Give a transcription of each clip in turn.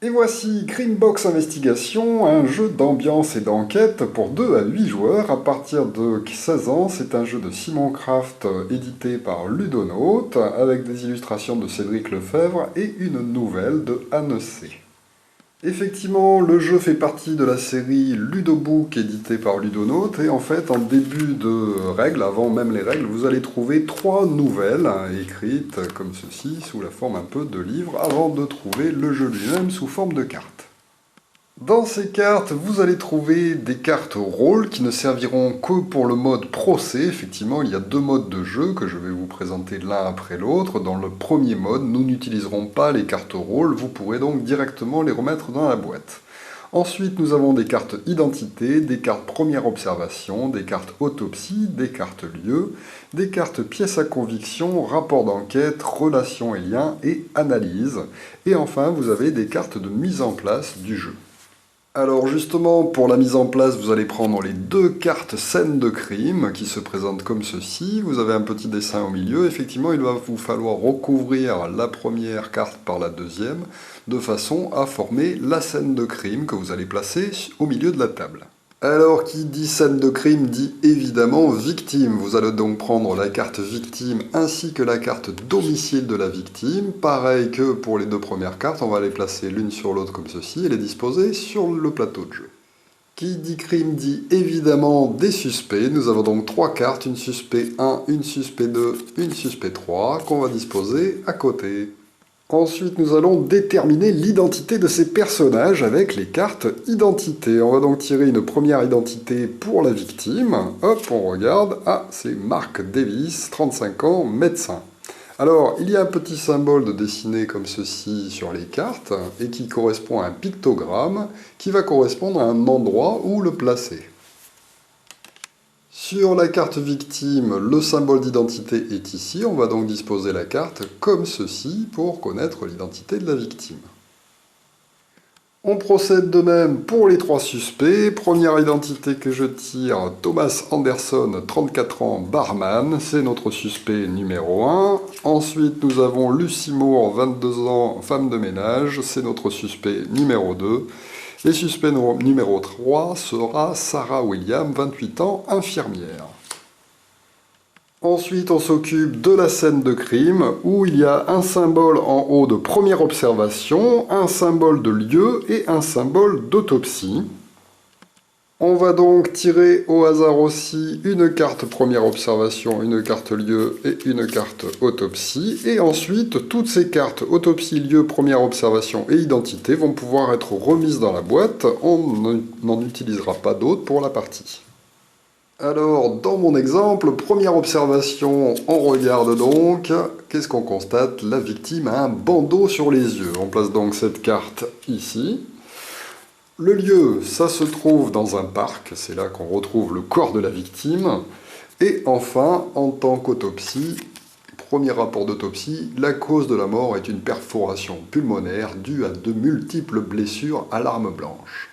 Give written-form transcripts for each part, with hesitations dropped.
Et voici Greenbox Investigation, un jeu d'ambiance et d'enquête pour 2 à 8 joueurs à partir de 16 ans. C'est un jeu de Simon Craft édité par Ludonote avec des illustrations de Cédric Lefebvre et une nouvelle de Anne C. Effectivement, le jeu fait partie de la série Ludobook édité par Ludonote et en fait, en début de règles, avant même les règles, vous allez trouver 3 nouvelles écrites comme ceci, sous la forme un peu de livre, avant de trouver le jeu lui-même sous forme de cartes. Dans ces cartes, vous allez trouver des cartes rôle qui ne serviront que pour le mode procès. Effectivement, il y a 2 modes de jeu que je vais vous présenter l'un après l'autre. Dans le premier mode, nous n'utiliserons pas les cartes rôle, vous pourrez donc directement les remettre dans la boîte. Ensuite, nous avons des cartes identité, des cartes première observation, des cartes autopsie, des cartes lieu, des cartes pièces à conviction, rapport d'enquête, relations et liens et analyse. Et enfin, vous avez des cartes de mise en place du jeu. Alors justement, pour la mise en place, vous allez prendre les 2 cartes scène de crime qui se présentent comme ceci. Vous avez un petit dessin au milieu. Effectivement, il va vous falloir recouvrir la première carte par la deuxième, de façon à former la scène de crime que vous allez placer au milieu de la table. Alors, qui dit scène de crime dit évidemment victime. Vous allez donc prendre la carte victime ainsi que la carte domicile de la victime. Pareil que pour les 2 premières cartes, on va les placer l'une sur l'autre comme ceci et les disposer sur le plateau de jeu. Qui dit crime dit évidemment des suspects. Nous avons donc 3 cartes, une suspect 1, une suspect 2, une suspect 3, qu'on va disposer à côté. Ensuite, nous allons déterminer l'identité de ces personnages avec les cartes identité. On va donc tirer une première identité pour la victime. Hop, on regarde. Ah, c'est Mark Davis, 35 ans, médecin. Alors, il y a un petit symbole de dessiné comme ceci sur les cartes et qui correspond à un pictogramme qui va correspondre à un endroit où le placer. Sur la carte victime, le symbole d'identité est ici. On va donc disposer la carte comme ceci pour connaître l'identité de la victime. On procède de même pour les 3 suspects. Première identité que je tire, Thomas Anderson, 34 ans, barman. C'est notre suspect numéro 1. Ensuite, nous avons Lucy Moore, 22 ans, femme de ménage. C'est notre suspect numéro 2. Et suspect numéro 3 sera Sarah William, 28 ans, infirmière. Ensuite, on s'occupe de la scène de crime, où il y a un symbole en haut de première observation, un symbole de lieu et un symbole d'autopsie. On va donc tirer au hasard aussi une carte première observation, une carte lieu et une carte autopsie. Et ensuite, toutes ces cartes autopsie, lieu, première observation et identité vont pouvoir être remises dans la boîte. On n'en utilisera pas d'autres pour la partie. Alors, dans mon exemple, première observation, on regarde donc. Qu'est-ce qu'on constate? La victime a un bandeau sur les yeux. On place donc cette carte ici. Le lieu, ça se trouve dans un parc, c'est là qu'on retrouve le corps de la victime. Et enfin, en tant qu'autopsie, premier rapport d'autopsie, la cause de la mort est une perforation pulmonaire due à de multiples blessures à l'arme blanche.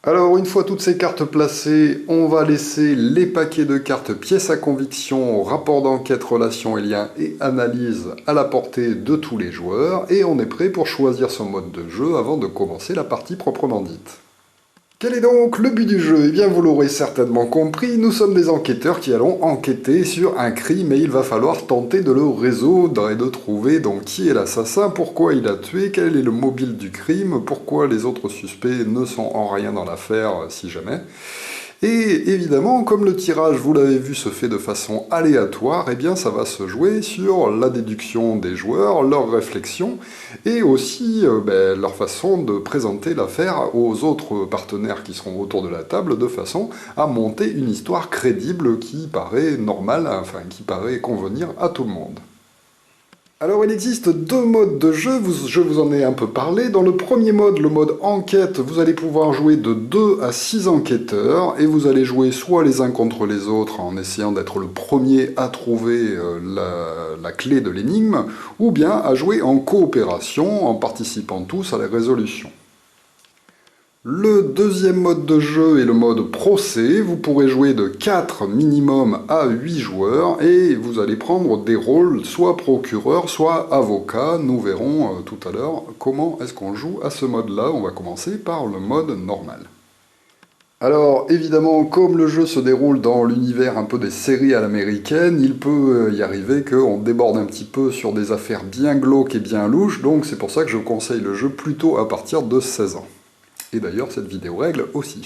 Alors, une fois toutes ces cartes placées, on va laisser les paquets de cartes pièces à conviction, rapport d'enquête, relations et liens et analyse à la portée de tous les joueurs, et on est prêt pour choisir son mode de jeu avant de commencer la partie proprement dite. Quel est donc le but du jeu? Eh bien, vous l'aurez certainement compris, nous sommes des enquêteurs qui allons enquêter sur un crime et il va falloir tenter de le résoudre et de trouver donc qui est l'assassin, pourquoi il a tué, quel est le mobile du crime, pourquoi les autres suspects ne sont en rien dans l'affaire si jamais. Et évidemment, comme le tirage, vous l'avez vu, se fait de façon aléatoire, eh bien ça va se jouer sur la déduction des joueurs, leurs réflexions, et aussi leur façon de présenter l'affaire aux autres partenaires qui seront autour de la table, de façon à monter une histoire crédible qui paraît normale, enfin qui paraît convenir à tout le monde. Alors il existe 2 modes de jeu, je vous en ai un peu parlé. Dans le premier mode, le mode enquête, vous allez pouvoir jouer de 2 à 6 enquêteurs, et vous allez jouer soit les uns contre les autres en essayant d'être le premier à trouver la clé de l'énigme, ou bien à jouer en coopération en participant tous à la résolution. Le deuxième mode de jeu est le mode procès. Vous pourrez jouer de 4 minimum à 8 joueurs et vous allez prendre des rôles soit procureur, soit avocat. Nous verrons tout à l'heure comment est-ce qu'on joue à ce mode-là. On va commencer par le mode normal. Alors évidemment, comme le jeu se déroule dans l'univers un peu des séries à l'américaine, il peut y arriver qu'on déborde un petit peu sur des affaires bien glauques et bien louches, donc c'est pour ça que je conseille le jeu plutôt à partir de 16 ans. Et d'ailleurs, cette vidéo règle aussi.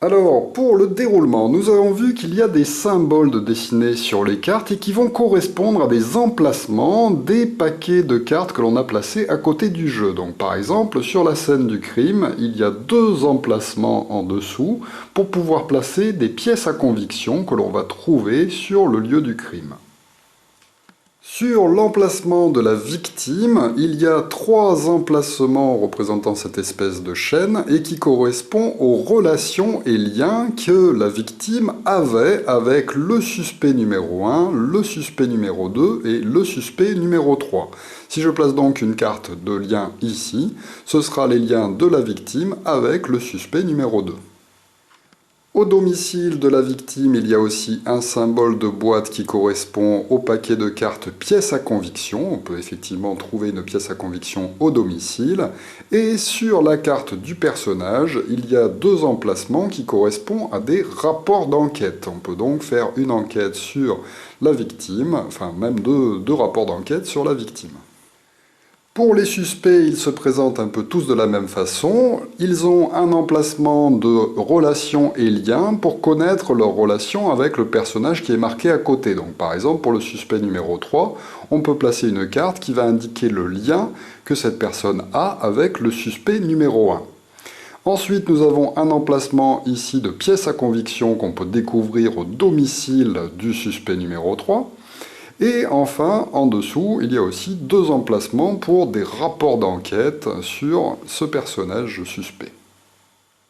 Alors, pour le déroulement, nous avons vu qu'il y a des symboles de dessinés sur les cartes et qui vont correspondre à des emplacements des paquets de cartes que l'on a placés à côté du jeu. Donc par exemple, sur la scène du crime, il y a 2 emplacements en dessous pour pouvoir placer des pièces à conviction que l'on va trouver sur le lieu du crime. Sur l'emplacement de la victime, il y a 3 emplacements représentant cette espèce de chaîne et qui correspondent aux relations et liens que la victime avait avec le suspect numéro 1, le suspect numéro 2 et le suspect numéro 3. Si je place donc une carte de lien ici, ce sera les liens de la victime avec le suspect numéro 2. Au domicile de la victime, il y a aussi un symbole de boîte qui correspond au paquet de cartes pièces à conviction. On peut effectivement trouver une pièce à conviction au domicile. Et sur la carte du personnage, il y a 2 emplacements qui correspondent à des rapports d'enquête. On peut donc faire une enquête sur la victime, enfin même deux rapports d'enquête sur la victime. Pour les suspects, ils se présentent un peu tous de la même façon. Ils ont un emplacement de relations et liens pour connaître leur relation avec le personnage qui est marqué à côté. Donc par exemple, pour le suspect numéro 3, on peut placer une carte qui va indiquer le lien que cette personne a avec le suspect numéro 1. Ensuite, nous avons un emplacement ici de pièces à conviction qu'on peut découvrir au domicile du suspect numéro 3. Et enfin, en dessous, il y a aussi 2 emplacements pour des rapports d'enquête sur ce personnage suspect.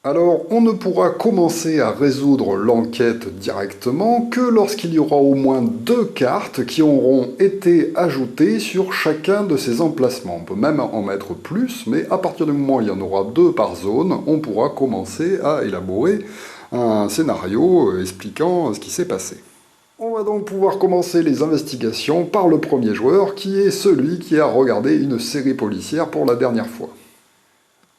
Alors, on ne pourra commencer à résoudre l'enquête directement que lorsqu'il y aura au moins 2 cartes qui auront été ajoutées sur chacun de ces emplacements. On peut même en mettre plus, mais à partir du moment où il y en aura 2 par zone, on pourra commencer à élaborer un scénario expliquant ce qui s'est passé. On va donc pouvoir commencer les investigations par le premier joueur, qui est celui qui a regardé une série policière pour la dernière fois.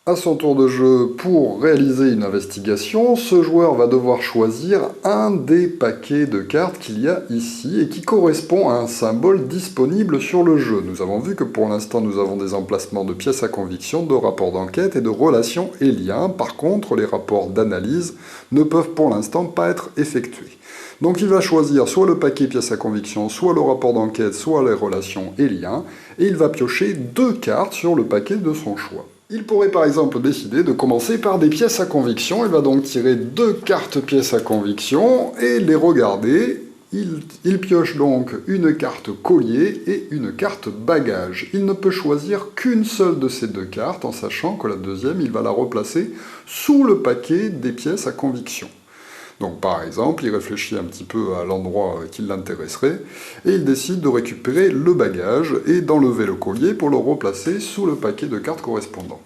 À son tour de jeu, pour réaliser une investigation, ce joueur va devoir choisir un des paquets de cartes qu'il y a ici et qui correspond à un symbole disponible sur le jeu. Nous avons vu que pour l'instant nous avons des emplacements de pièces à conviction, de rapports d'enquête et de relations et liens. Par contre, les rapports d'analyse ne peuvent pour l'instant pas être effectués. Donc il va choisir soit le paquet pièces à conviction, soit le rapport d'enquête, soit les relations et liens, et il va piocher 2 cartes sur le paquet de son choix. Il pourrait par exemple décider de commencer par des pièces à conviction, il va donc tirer 2 cartes pièces à conviction et les regarder. Il pioche donc une carte collier et une carte bagage. Il ne peut choisir qu'une seule de ces 2 cartes, en sachant que la deuxième, il va la replacer sous le paquet des pièces à conviction. Donc par exemple, il réfléchit un petit peu à l'endroit qui l'intéresserait, et il décide de récupérer le bagage et d'enlever le collier pour le replacer sous le paquet de cartes correspondant.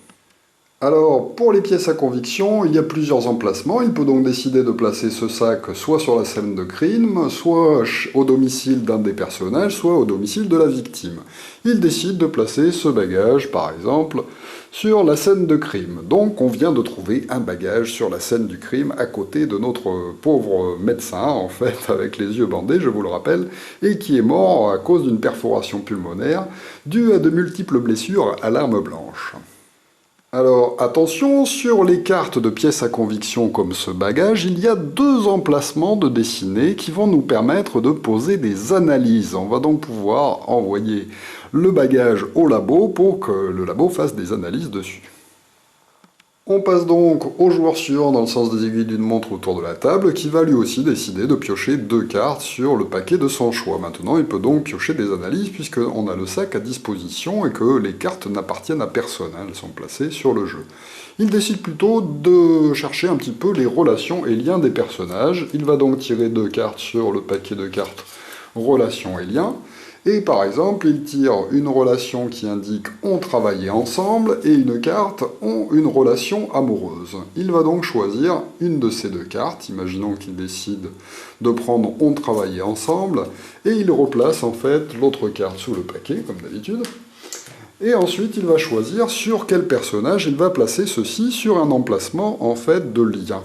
Alors, pour les pièces à conviction, il y a plusieurs emplacements. Il peut donc décider de placer ce sac soit sur la scène de crime, soit au domicile d'un des personnages, soit au domicile de la victime. Il décide de placer ce bagage, par exemple, sur la scène de crime. Donc, on vient de trouver un bagage sur la scène du crime à côté de notre pauvre médecin, en fait, avec les yeux bandés, je vous le rappelle, et qui est mort à cause d'une perforation pulmonaire due à de multiples blessures à l'arme blanche. Alors attention, sur les cartes de pièces à conviction comme ce bagage, il y a 2 emplacements de dessinée qui vont nous permettre de poser des analyses. On va donc pouvoir envoyer le bagage au labo pour que le labo fasse des analyses dessus. On passe donc au joueur suivant dans le sens des aiguilles d'une montre autour de la table, qui va lui aussi décider de piocher 2 cartes sur le paquet de son choix. Maintenant, il peut donc piocher des analyses, puisqu'on a le sac à disposition et que les cartes n'appartiennent à personne, elles sont placées sur le jeu. Il décide plutôt de chercher un petit peu les relations et liens des personnages. Il va donc tirer 2 cartes sur le paquet de cartes relations et liens, Et par exemple, il tire une relation qui indique « ont travaillé ensemble » et une carte « ont une relation amoureuse ». Il va donc choisir une de ces deux cartes, imaginons qu'il décide de prendre « ont travaillé ensemble » et il replace en fait l'autre carte sous le paquet, comme d'habitude. Et ensuite, il va choisir sur quel personnage il va placer ceci sur un emplacement en fait de lien.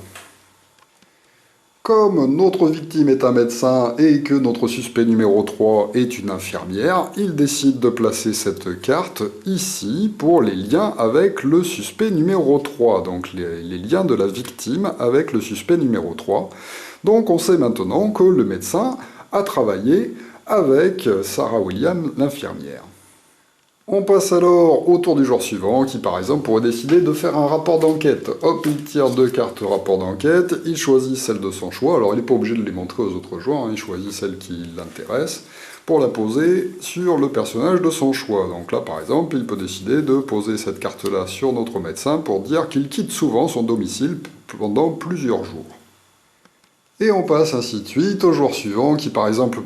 Comme notre victime est un médecin et que notre suspect numéro 3 est une infirmière, il décide de placer cette carte ici pour les liens avec le suspect numéro 3, donc les liens de la victime avec le suspect numéro 3. Donc on sait maintenant que le médecin a travaillé avec Sarah Williams, l'infirmière. On passe alors au tour du joueur suivant, qui par exemple pourrait décider de faire un rapport d'enquête. Hop, il tire deux cartes rapport d'enquête, il choisit celle de son choix, alors il n'est pas obligé de les montrer aux autres joueurs, hein, il choisit celle qui l'intéresse, pour la poser sur le personnage de son choix. Donc là par exemple, il peut décider de poser cette carte-là sur notre médecin pour dire qu'il quitte souvent son domicile pendant plusieurs jours. Et on passe ainsi de suite au joueur suivant qui par exemple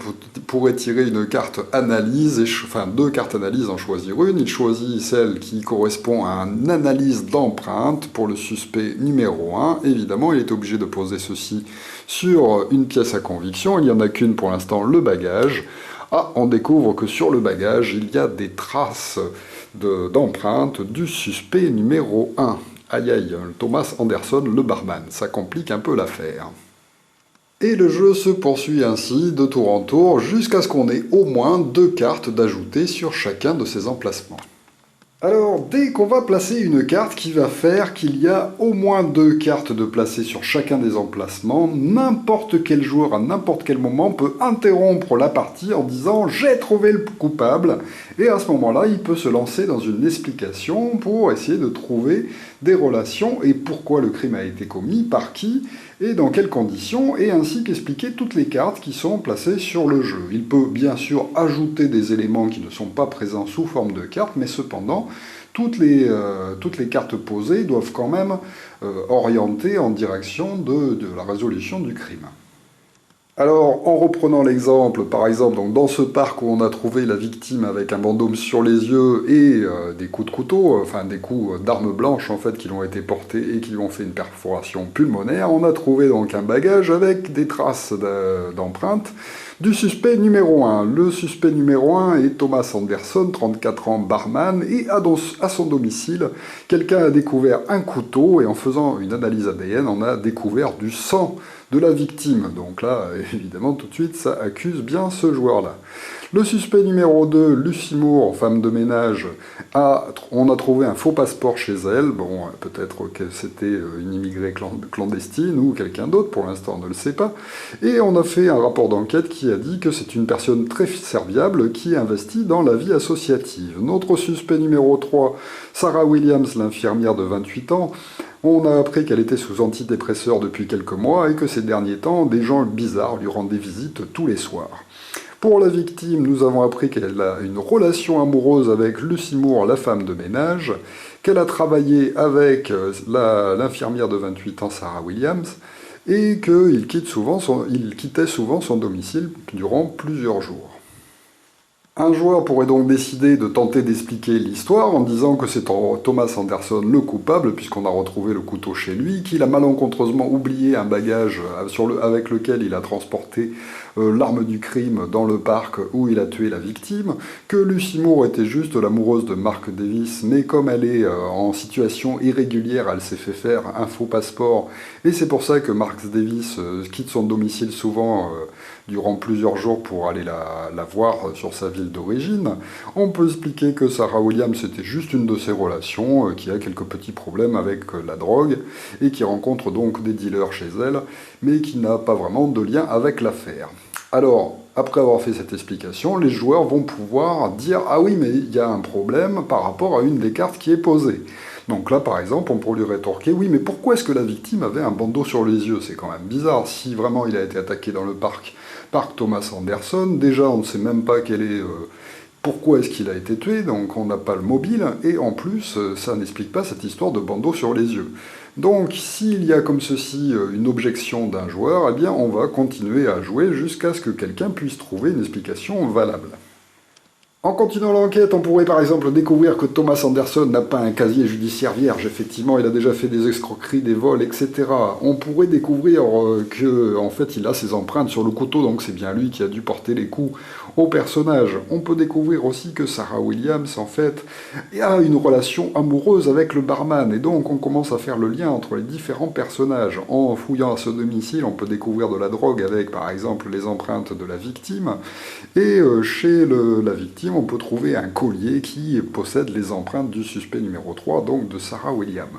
pourrait tirer une carte analyse, enfin deux cartes analyse en choisir une. Il choisit celle qui correspond à une analyse d'empreinte pour le suspect numéro 1. Évidemment, il est obligé de poser ceci sur une pièce à conviction. Il n'y en a qu'une pour l'instant, le bagage. Ah, on découvre que sur le bagage, il y a des traces d'empreinte du suspect numéro 1. Aïe aïe, Thomas Anderson, le barman. Ça complique un peu l'affaire. Et le jeu se poursuit ainsi de tour en tour jusqu'à ce qu'on ait au moins deux cartes d'ajoutées sur chacun de ces emplacements. Alors, dès qu'on va placer une carte qui va faire qu'il y a au moins deux cartes de placer sur chacun des emplacements, n'importe quel joueur à n'importe quel moment peut interrompre la partie en disant « j'ai trouvé le coupable » et à ce moment-là, il peut se lancer dans une explication pour essayer de trouver des relations et pourquoi le crime a été commis, par qui et dans quelles conditions, et ainsi qu'expliquer toutes les cartes qui sont placées sur le jeu. Il peut bien sûr ajouter des éléments qui ne sont pas présents sous forme de cartes, mais cependant, toutes les cartes posées doivent quand même orienter en direction de la résolution du crime. Alors, en reprenant l'exemple, par exemple, donc dans ce parc où on a trouvé la victime avec un bandeau sur les yeux et des coups de couteau, enfin des coups d'armes blanches en fait qui lui ont été portés et qui lui ont fait une perforation pulmonaire, on a trouvé donc un bagage avec des traces d'empreintes du suspect numéro 1. Le suspect numéro 1 est Thomas Anderson, 34 ans, barman, et à son domicile, quelqu'un a découvert un couteau et en faisant une analyse ADN, on a découvert du sang de la victime. Donc là, évidemment, tout de suite, ça accuse bien ce joueur-là. Le suspect numéro 2, Lucy Moore, femme de ménage, on a trouvé un faux passeport chez elle. Bon, peut-être que c'était une immigrée clandestine ou quelqu'un d'autre, pour l'instant on ne le sait pas. Et on a fait un rapport d'enquête qui a dit que c'est une personne très serviable qui investit dans la vie associative. Notre suspect numéro 3, Sarah Williams, l'infirmière de 28 ans, on a appris qu'elle était sous antidépresseur depuis quelques mois et que ces derniers temps, des gens bizarres lui rendaient visite tous les soirs. Pour la victime, nous avons appris qu'elle a une relation amoureuse avec Lucy Moore, la femme de ménage, qu'elle a travaillé avec l'infirmière de 28 ans, Sarah Williams, et qu'il quittait souvent son domicile durant plusieurs jours. Un joueur pourrait donc décider de tenter d'expliquer l'histoire en disant que c'est Thomas Anderson le coupable, puisqu'on a retrouvé le couteau chez lui, qu'il a malencontreusement oublié un bagage avec lequel il a transporté l'arme du crime dans le parc où il a tué la victime, que Lucy Moore était juste l'amoureuse de Mark Davis, mais comme elle est en situation irrégulière, elle s'est fait faire un faux passeport, et c'est pour ça que Mark Davis quitte son domicile souvent durant plusieurs jours pour aller la voir sur sa ville d'origine. On peut expliquer que Sarah Williams était juste une de ses relations, qui a quelques petits problèmes avec la drogue, et qui rencontre donc des dealers chez elle, mais qui n'a pas vraiment de lien avec l'affaire. Alors, après avoir fait cette explication, les joueurs vont pouvoir dire « Ah oui, mais il y a un problème par rapport à une des cartes qui est posée ». Donc là, par exemple, on pourrait lui rétorquer « Oui, mais pourquoi est-ce que la victime avait un bandeau sur les yeux? C'est quand même bizarre, si vraiment il a été attaqué dans le parc par Thomas Anderson, déjà on ne sait même pas pourquoi est-ce qu'il a été tué, donc on n'a pas le mobile, et en plus, ça n'explique pas cette histoire de bandeau sur les yeux. Donc, s'il y a comme ceci une objection d'un joueur, eh bien on va continuer à jouer jusqu'à ce que quelqu'un puisse trouver une explication valable. En continuant l'enquête, on pourrait par exemple découvrir que Thomas Anderson n'a pas un casier judiciaire vierge. Effectivement, il a déjà fait des escroqueries, des vols, etc. On pourrait découvrir que, en fait, il a ses empreintes sur le couteau, donc c'est bien lui qui a dû porter les coups au personnage. On peut découvrir aussi que Sarah Williams, en fait, a une relation amoureuse avec le barman, et donc on commence à faire le lien entre les différents personnages. En fouillant à ce domicile, on peut découvrir de la drogue avec, par exemple, les empreintes de la victime, et chez la victime, on peut trouver un collier qui possède les empreintes du suspect numéro 3, donc de Sarah Williams.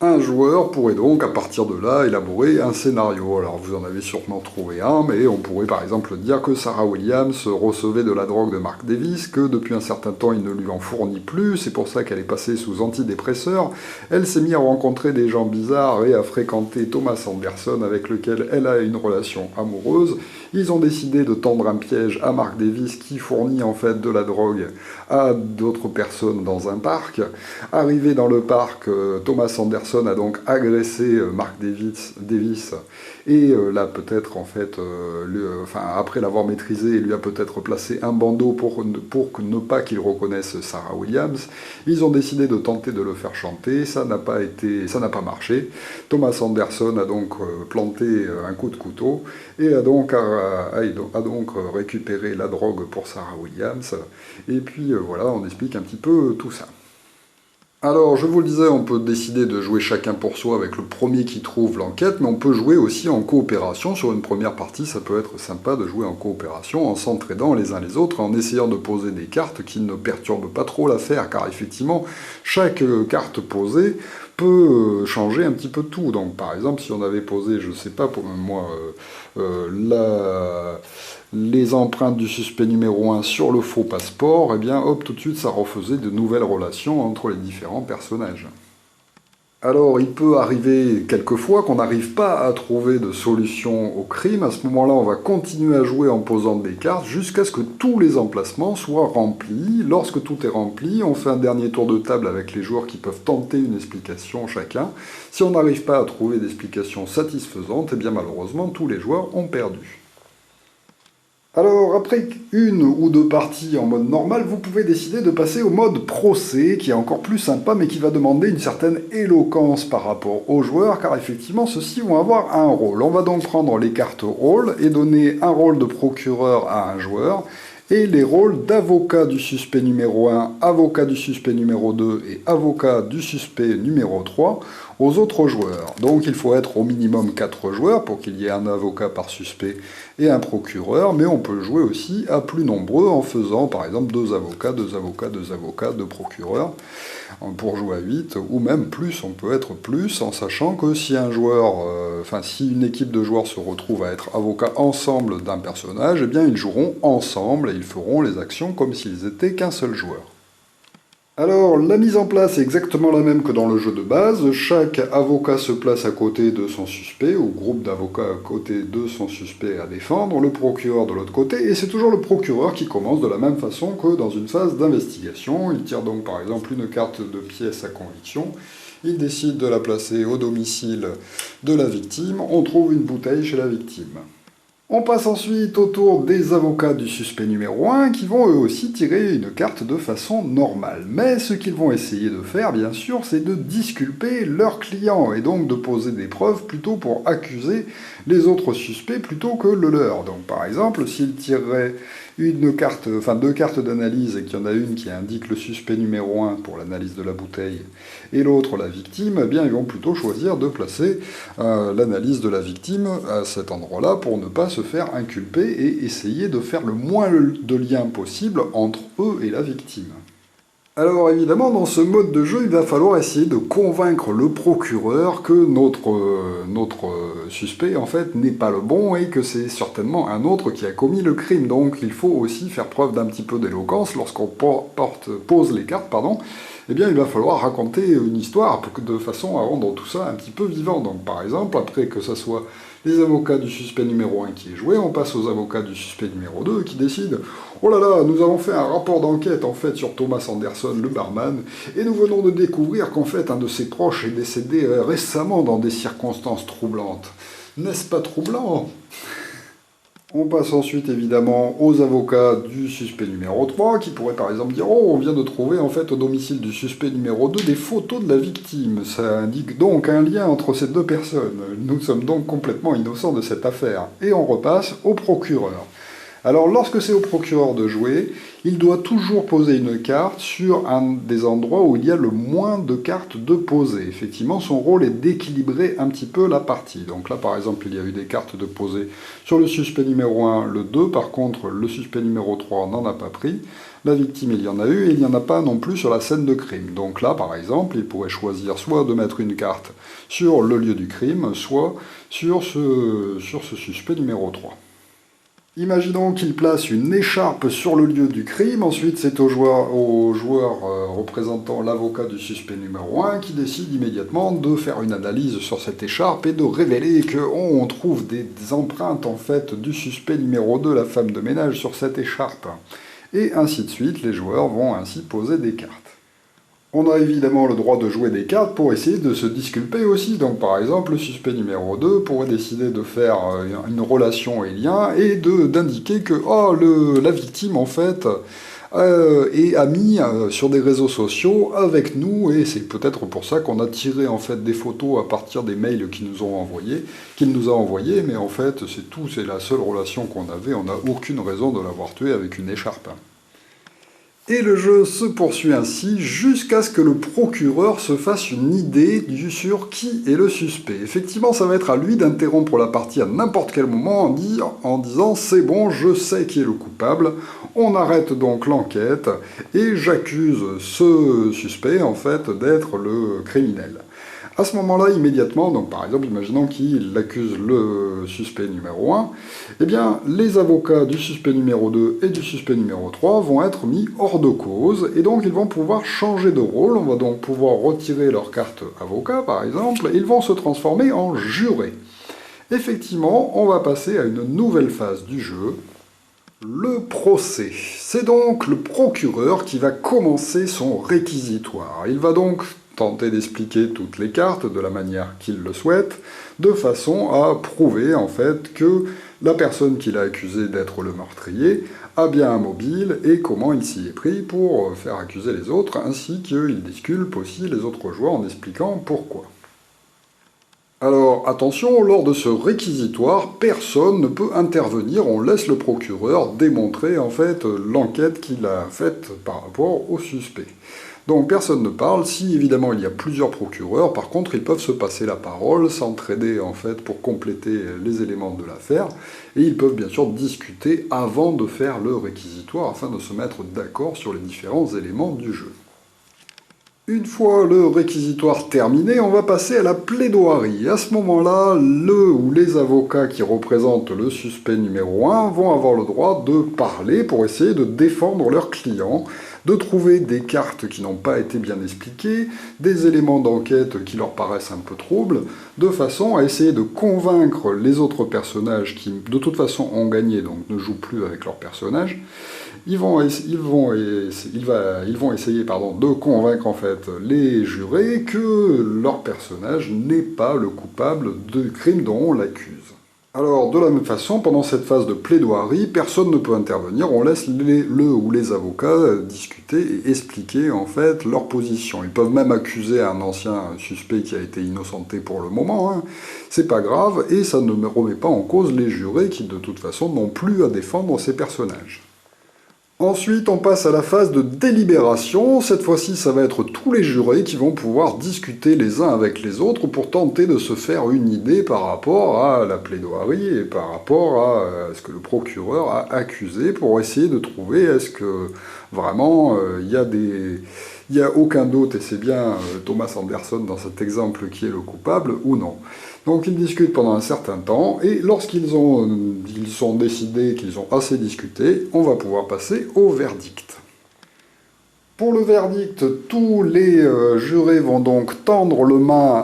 Un joueur pourrait donc, à partir de là, élaborer un scénario. Alors vous en avez sûrement trouvé un, mais on pourrait par exemple dire que Sarah Williams recevait de la drogue de Mark Davis, que depuis un certain temps il ne lui en fournit plus, c'est pour ça qu'elle est passée sous antidépresseurs. Elle s'est mise à rencontrer des gens bizarres et à fréquenter Thomas Anderson avec lequel elle a une relation amoureuse. Ils ont décidé de tendre un piège à Mark Davis qui fournit en fait de la drogue à d'autres personnes dans un parc. Arrivé dans le parc, Thomas Anderson a donc agressé Mark Davis et l'a peut-être en fait, après l'avoir maîtrisé, lui a peut-être placé un bandeau pour ne pas qu'il reconnaisse Sarah Williams. Ils ont décidé de tenter de le faire chanter, ça n'a pas marché. Thomas Anderson a donc planté un coup de couteau et a donc récupéré la drogue pour Sarah Williams. Et puis voilà, on explique un petit peu tout ça. Alors, je vous le disais, on peut décider de jouer chacun pour soi avec le premier qui trouve l'enquête, mais on peut jouer aussi en coopération. Sur une première partie, ça peut être sympa de jouer en coopération, en s'entraidant les uns les autres, en essayant de poser des cartes qui ne perturbent pas trop l'affaire, car effectivement, chaque carte posée peut changer un petit peu tout. Donc, par exemple, si on avait posé, je sais pas, pour moi, les empreintes du suspect numéro 1 sur le faux passeport, eh bien hop, tout de suite ça refaisait de nouvelles relations entre les différents personnages. Alors il peut arriver quelquefois qu'on n'arrive pas à trouver de solution au crime, à ce moment-là on va continuer à jouer en posant des cartes jusqu'à ce que tous les emplacements soient remplis. Lorsque tout est rempli, on fait un dernier tour de table avec les joueurs qui peuvent tenter une explication chacun. Si on n'arrive pas à trouver d'explication satisfaisante, eh bien malheureusement tous les joueurs ont perdu. Alors, après une ou deux parties en mode normal, vous pouvez décider de passer au mode procès, qui est encore plus sympa, mais qui va demander une certaine éloquence par rapport aux joueurs, car effectivement, ceux-ci vont avoir un rôle. On va donc prendre les cartes rôle et donner un rôle de procureur à un joueur, et les rôles d'avocat du suspect numéro 1, avocat du suspect numéro 2 et avocat du suspect numéro 3 aux autres joueurs. Donc il faut être au minimum 4 joueurs pour qu'il y ait un avocat par suspect et un procureur, mais on peut jouer aussi à plus nombreux en faisant par exemple 2 avocats, 2 avocats, 2 avocats, 2 procureurs pour jouer à 8, ou même plus, on peut être plus, en sachant que si un joueur, si une équipe de joueurs se retrouve à être avocat ensemble d'un personnage, eh bien ils joueront ensemble et ils feront les actions comme s'ils étaient qu'un seul joueur. Alors, la mise en place est exactement la même que dans le jeu de base. Chaque avocat se place à côté de son suspect, ou groupe d'avocats à côté de son suspect à défendre, le procureur de l'autre côté, et c'est toujours le procureur qui commence de la même façon que dans une phase d'investigation. Il tire donc par exemple une carte de pièce à conviction, il décide de la placer au domicile de la victime, on trouve une bouteille chez la victime. On passe ensuite au tour des avocats du suspect numéro 1 qui vont eux aussi tirer une carte de façon normale. Mais ce qu'ils vont essayer de faire, bien sûr, c'est de disculper leur client et donc de poser des preuves plutôt pour accuser les autres suspects plutôt que le leur. Donc par exemple, s'ils tireraient deux cartes d'analyse et qu'il y en a une qui indique le suspect numéro 1 pour l'analyse de la bouteille et l'autre la victime, eh bien ils vont plutôt choisir de placer l'analyse de la victime à cet endroit-là pour ne pas se faire inculper et essayer de faire le moins de liens possible entre eux et la victime. Alors évidemment, dans ce mode de jeu, il va falloir essayer de convaincre le procureur que notre suspect, en fait, n'est pas le bon et que c'est certainement un autre qui a commis le crime. Donc il faut aussi faire preuve d'un petit peu d'éloquence lorsqu'on pose les cartes, eh bien il va falloir raconter une histoire de façon à rendre tout ça un petit peu vivant. Donc par exemple, après que ce soit les avocats du suspect numéro 1 qui est joué, on passe aux avocats du suspect numéro 2 qui décident « Oh là là, nous avons fait un rapport d'enquête en fait sur Thomas Anderson, le barman, et nous venons de découvrir qu'en fait un de ses proches est décédé récemment dans des circonstances troublantes. N'est-ce pas troublant ?» On passe ensuite évidemment aux avocats du suspect numéro 3 qui pourraient par exemple dire «Oh, on vient de trouver en fait au domicile du suspect numéro 2 des photos de la victime. Ça indique donc un lien entre ces deux personnes. Nous sommes donc complètement innocents de cette affaire.» Et on repasse au procureur. Alors lorsque c'est au procureur de jouer, il doit toujours poser une carte sur un des endroits où il y a le moins de cartes de poser. Effectivement, son rôle est d'équilibrer un petit peu la partie. Donc là, par exemple, il y a eu des cartes de poser sur le suspect numéro 1, le 2. Par contre, le suspect numéro 3 n'en a pas pris. La victime, il y en a eu, et il n'y en a pas non plus sur la scène de crime. Donc là, par exemple, il pourrait choisir soit de mettre une carte sur le lieu du crime, soit sur ce suspect numéro 3. Imaginons qu'il place une écharpe sur le lieu du crime, ensuite c'est au joueur représentant l'avocat du suspect numéro 1 qui décide immédiatement de faire une analyse sur cette écharpe et de révéler qu'on trouve des empreintes en fait du suspect numéro 2, la femme de ménage, sur cette écharpe. Et ainsi de suite, les joueurs vont ainsi poser des cartes. On a évidemment le droit de jouer des cartes pour essayer de se disculper aussi. Donc par exemple, le suspect numéro 2 pourrait décider de faire une relation et lien et d'indiquer que la victime en fait est amie sur des réseaux sociaux avec nous et c'est peut-être pour ça qu'on a tiré en fait des photos à partir des mails qu'il nous a envoyés, mais en fait c'est tout, c'est la seule relation qu'on avait, on n'a aucune raison de l'avoir tué avec une écharpe. Et le jeu se poursuit ainsi jusqu'à ce que le procureur se fasse une idée sur qui est le suspect. Effectivement, ça va être à lui d'interrompre la partie à n'importe quel moment en disant « c'est bon, je sais qui est le coupable, on arrête donc l'enquête et j'accuse ce suspect en fait d'être le criminel ». À ce moment-là, immédiatement, donc par exemple, imaginons qu'il accuse le suspect numéro 1, eh bien, les avocats du suspect numéro 2 et du suspect numéro 3 vont être mis hors de cause, et donc ils vont pouvoir changer de rôle, on va donc pouvoir retirer leur carte avocat, par exemple, et ils vont se transformer en jurés. Effectivement, on va passer à une nouvelle phase du jeu, le procès. C'est donc le procureur qui va commencer son réquisitoire. Il va donc tenter d'expliquer toutes les cartes de la manière qu'il le souhaite, de façon à prouver en fait que la personne qu'il a accusée d'être le meurtrier a bien un mobile et comment il s'y est pris pour faire accuser les autres, ainsi qu'il disculpe aussi les autres joueurs en expliquant pourquoi. Alors attention, lors de ce réquisitoire, personne ne peut intervenir, on laisse le procureur démontrer en fait l'enquête qu'il a faite par rapport au suspect. Donc personne ne parle, si évidemment il y a plusieurs procureurs, par contre ils peuvent se passer la parole, s'entraider en fait pour compléter les éléments de l'affaire, et ils peuvent bien sûr discuter avant de faire le réquisitoire afin de se mettre d'accord sur les différents éléments du jeu. Une fois le réquisitoire terminé, on va passer à la plaidoirie. À ce moment-là, le ou les avocats qui représentent le suspect numéro 1 vont avoir le droit de parler pour essayer de défendre leur client, de trouver des cartes qui n'ont pas été bien expliquées, des éléments d'enquête qui leur paraissent un peu troubles, de façon à essayer de convaincre les autres personnages qui, de toute façon, ont gagné, donc ne jouent plus avec leur personnage. Ils vont essayer de convaincre en fait les jurés que leur personnage n'est pas le coupable de crime dont on l'accuse. Alors, de la même façon, pendant cette phase de plaidoirie, personne ne peut intervenir, on laisse le ou les avocats discuter et expliquer en fait leur position. Ils peuvent même accuser un ancien suspect qui a été innocenté pour le moment, hein. C'est pas grave, et ça ne remet pas en cause les jurés qui de toute façon n'ont plus à défendre ces personnages. Ensuite, on passe à la phase de délibération. Cette fois-ci, ça va être tous les jurés qui vont pouvoir discuter les uns avec les autres pour tenter de se faire une idée par rapport à la plaidoirie et par rapport à ce que le procureur a accusé pour essayer de trouver est-ce que vraiment il y a aucun doute et c'est bien Thomas Anderson dans cet exemple qui est le coupable ou non. Donc ils discutent pendant un certain temps, et lorsqu'ils sont décidés qu'ils ont assez discuté, on va pouvoir passer au verdict. Pour le verdict, tous les jurés vont donc tendre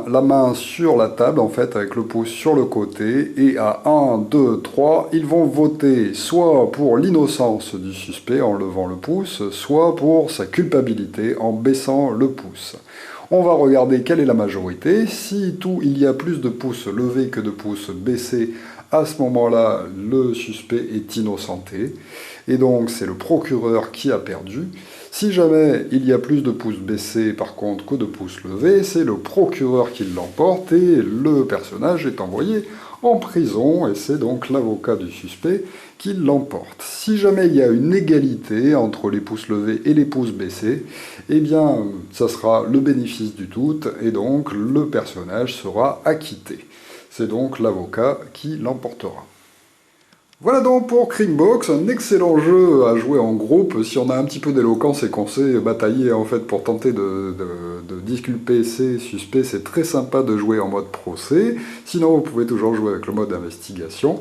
la main sur la table, en fait, avec le pouce sur le côté, et à 1, 2, 3, ils vont voter soit pour l'innocence du suspect en levant le pouce, soit pour sa culpabilité en baissant le pouce. On va regarder quelle est la majorité. Si il y a plus de pouces levés que de pouces baissés, À ce moment-là, le suspect est innocenté, et donc c'est le procureur qui a perdu. Si jamais il y a plus de pouces baissés par contre que de pouces levés, c'est le procureur qui l'emporte et le personnage est envoyé en prison, et c'est donc l'avocat du suspect qui l'emporte. Si jamais il y a une égalité entre les pouces levés et les pouces baissés, eh bien ça sera le bénéfice du tout, et donc le personnage sera acquitté. C'est donc l'avocat qui l'emportera. Voilà donc pour Crimebox, un excellent jeu à jouer en groupe si on a un petit peu d'éloquence et qu'on sait batailler en fait pour tenter de disculper ces suspects. C'est très sympa de jouer en mode procès. Sinon, vous pouvez toujours jouer avec le mode investigation.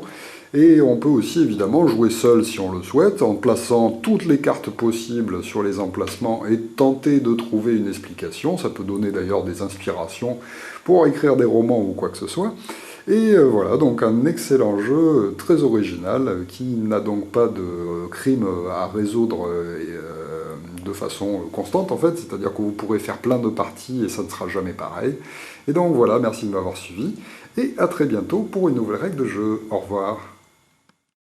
Et on peut aussi évidemment jouer seul si on le souhaite, en plaçant toutes les cartes possibles sur les emplacements et tenter de trouver une explication. Ça peut donner d'ailleurs des inspirations pour écrire des romans ou quoi que ce soit. Et voilà, donc un excellent jeu très original qui n'a donc pas de crime à résoudre de façon constante en fait, c'est-à-dire que vous pourrez faire plein de parties et ça ne sera jamais pareil. Et donc voilà, merci de m'avoir suivi et à très bientôt pour une nouvelle règle de jeu. Au revoir.